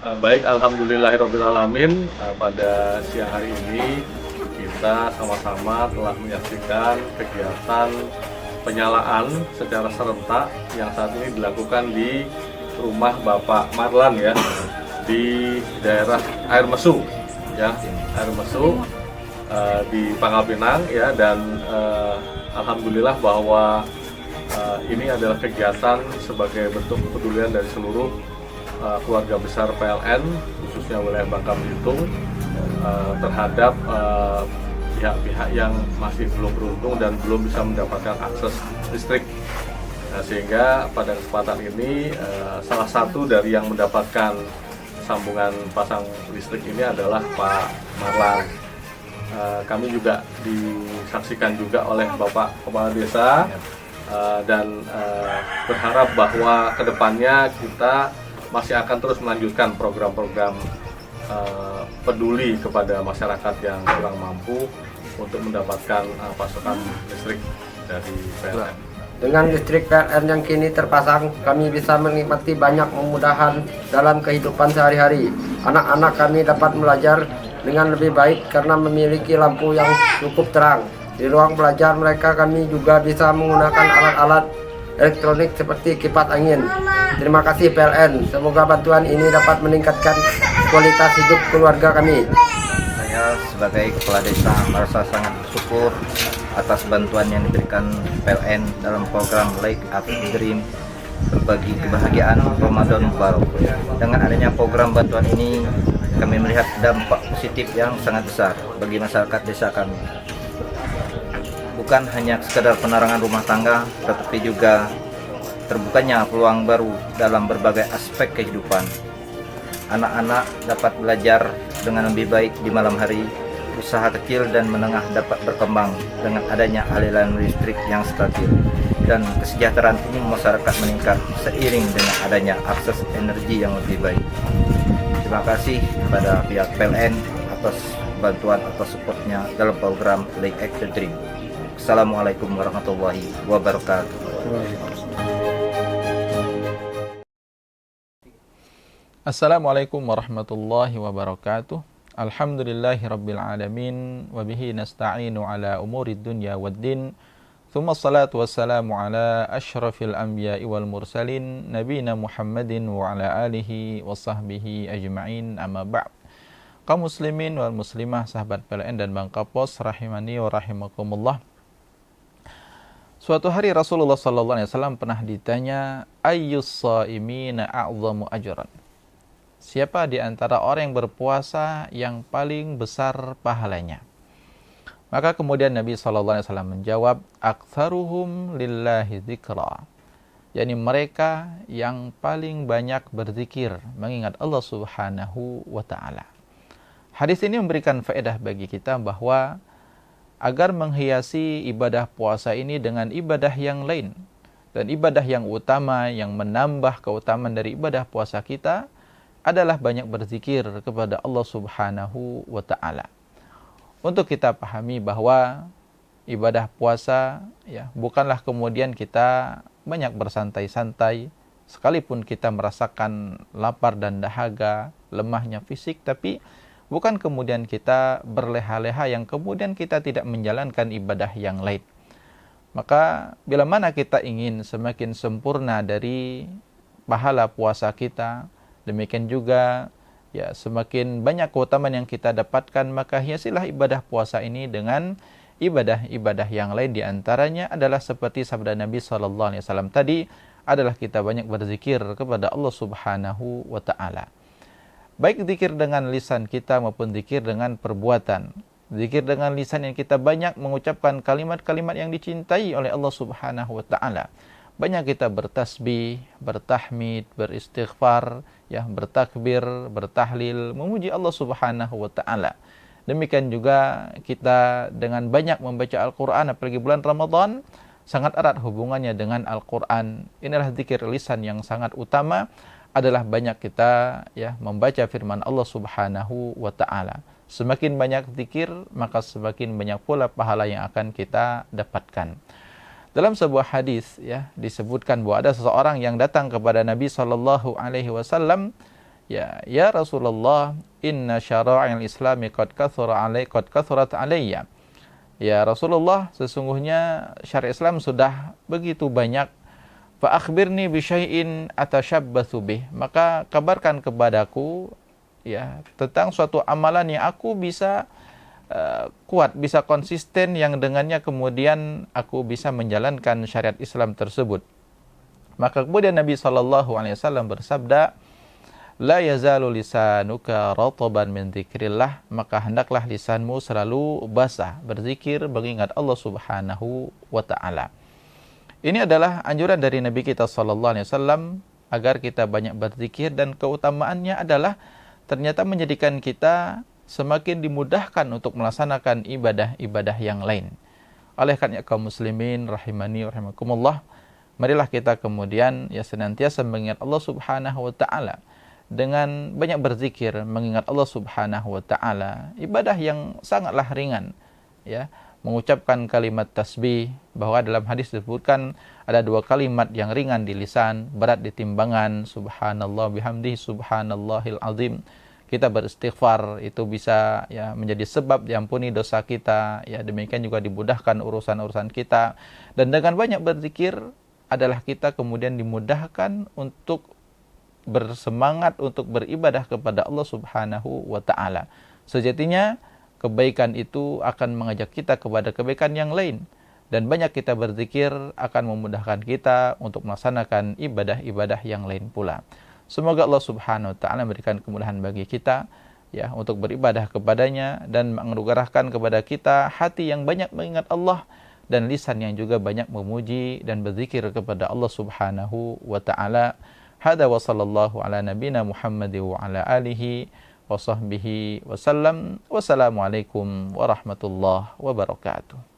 Baik, alhamdulillahirrabbilalamin. Pada siang hari ini kita sama-sama telah menyaksikan kegiatan penyalaan secara serentak yang saat ini dilakukan di rumah Bapak Marlan ya, di daerah Air Mesu ya, Air Mesu di Pangkal Pinang ya. Dan alhamdulillah bahwa ini adalah kegiatan sebagai bentuk kepedulian dari seluruh keluarga besar PLN, khususnya wilayah Bangka Belitung, terhadap pihak-pihak yang masih belum beruntung dan belum bisa mendapatkan akses listrik. Nah, sehingga pada kesempatan ini salah satu dari yang mendapatkan sambungan pasang listrik ini adalah Pak Marlan. Kami juga disaksikan juga oleh Bapak Kepala Desa, dan berharap bahwa kedepannya kita masih akan terus melanjutkan program-program peduli kepada masyarakat yang kurang mampu untuk mendapatkan pasokan listrik dari PLN. Dengan listrik PLN yang kini terpasang, kami bisa menikmati banyak kemudahan dalam kehidupan sehari-hari. Anak-anak kami dapat belajar dengan lebih baik karena memiliki lampu yang cukup terang. Di ruang belajar mereka kami juga bisa menggunakan alat-alat elektronik seperti kipas angin. Terima kasih PLN. Semoga bantuan ini dapat meningkatkan kualitas hidup keluarga kami. Saya sebagai kepala desa merasa sangat bersyukur atas bantuan yang diberikan PLN dalam program Light Up Dream, berbagi kebahagiaan Ramadan Mubarak. Dengan adanya program bantuan ini, kami melihat dampak positif yang sangat besar bagi masyarakat desa kami. Bukan hanya sekedar penerangan rumah tangga, tetapi juga terbukanya peluang baru dalam berbagai aspek kehidupan. Anak-anak dapat belajar dengan lebih baik di malam hari, usaha kecil dan menengah dapat berkembang dengan adanya aliran listrik yang stabil, dan kesejahteraan umum masyarakat meningkat seiring dengan adanya akses energi yang lebih baik. Terima kasih kepada pihak PLN atas bantuan atau supportnya dalam program Lake Action Dream. Assalamualaikum warahmatullahi wabarakatuh. Assalamualaikum warahmatullahi wabarakatuh. Alhamdulillahirabbil alamin wa bihi nasta'inu ala umurid dunya waddin. Tsumma salatu wassalamu ala asyrafil anbiya'i wal mursalin nabiyina Muhammadin wa ala alihi wa sahbihi ajma'in, amma ba'd. Kaum muslimin wal muslimah, sahabat PLN dan Bangka Pos rahimani wa rahimakumullah. Suatu hari Rasulullah SAW pernah ditanya, ayyus shaimina a'zamu ajran? Siapa di antara orang yang berpuasa yang paling besar pahalanya? Maka kemudian Nabi SAW menjawab, aktsaruhum lillahi dzikra. yakni mereka yang paling banyak berzikir, mengingat Allah Subhanahu wa taala. Hadis ini memberikan faedah bagi kita bahwa agar menghiasi ibadah puasa ini dengan ibadah yang lain, dan ibadah yang utama yang menambah keutamaan dari ibadah puasa kita adalah banyak berzikir kepada Allah Subhanahu wa taala. Untuk kita pahami bahwa ibadah puasa bukanlah kemudian kita banyak bersantai-santai sekalipun kita merasakan lapar dan dahaga, lemahnya fisik, tapi bukan kemudian kita berleha-leha yang kemudian kita tidak menjalankan ibadah yang lain. Maka bila mana kita ingin semakin sempurna dari pahala puasa kita, demikian juga semakin banyak keutamaan yang kita dapatkan, maka hiasilah ibadah puasa ini dengan ibadah-ibadah yang lain. Di antaranya adalah seperti sabda Nabi SAW tadi, adalah kita banyak berzikir kepada Allah Subhanahu wa taala. Baik zikir dengan lisan kita maupun zikir dengan perbuatan. Zikir dengan lisan yang kita banyak mengucapkan kalimat-kalimat yang dicintai oleh Allah Subhanahu wa taala. Banyak kita bertasbih, bertahmid, beristighfar, bertakbir, bertahlil, memuji Allah Subhanahu wa taala. Demikian juga kita dengan banyak membaca Al-Qur'an, apalagi bulan Ramadan, sangat erat hubungannya dengan Al-Qur'an. Inilah zikir lisan yang sangat utama, adalah banyak kita membaca firman Allah Subhanahu wa taala. Semakin banyak zikir, maka semakin banyak pula pahala yang akan kita dapatkan. Dalam sebuah hadis disebutkan bahwa ada seseorang yang datang kepada Nabi SAW ya Rasulullah, inna syara'il islami qad kathurat alayya. Ya Rasulullah, sesungguhnya syariat Islam sudah begitu banyak. Fa akhbirni bi syai'in atashabbatsu bih. Maka kabarkan kepadaku ya tentang suatu amalan yang aku bisa kuat, bisa konsisten, yang dengannya kemudian aku bisa menjalankan syariat Islam tersebut. Maka kemudian Nabi SAW bersabda, la yazalu lisanuka rataban min dzikrillah, maka hendaklah lisanmu selalu basah berzikir, mengingat Allah Subhanahu wa taala. Ini adalah anjuran dari Nabi kita sallallahu alaihi wasallam agar kita banyak berzikir, dan keutamaannya adalah ternyata menjadikan kita semakin dimudahkan untuk melaksanakan ibadah-ibadah yang lain. Oleh karena kaum muslimin rahimani wa rahimakumullah, marilah kita kemudian ya senantiasa mengingat Allah Subhanahu wa taala dengan banyak berzikir, mengingat Allah Subhanahu wa taala. Ibadah yang sangatlah ringan, ya. Mengucapkan kalimat tasbih, bahwa dalam hadis disebutkan ada 2 kalimat yang ringan di lisan, berat di timbangan, subhanallah bihamdihi subhanallahil azim. Kita beristighfar itu bisa ya menjadi sebab diampuni dosa kita, ya demikian juga dimudahkan urusan-urusan kita. Dan dengan banyak berzikir adalah kita kemudian dimudahkan untuk bersemangat untuk beribadah kepada Allah Subhanahu wa taala. Sejatinya kebaikan itu akan mengajak kita kepada kebaikan yang lain, dan banyak kita berzikir akan memudahkan kita untuk melaksanakan ibadah-ibadah yang lain pula. Semoga Allah Subhanahu wa taala memberikan kemudahan bagi kita ya untuk beribadah kepadanya, dan menganugerahkan kepada kita hati yang banyak mengingat Allah, dan lisan yang juga banyak memuji dan berzikir kepada Allah Subhanahu wa taala. Hada wa sallallahu ala nabina Muhammad wa ala alihi wa sahbihi wa sallam. Wassalamualaikum warahmatullahi wabarakatuh.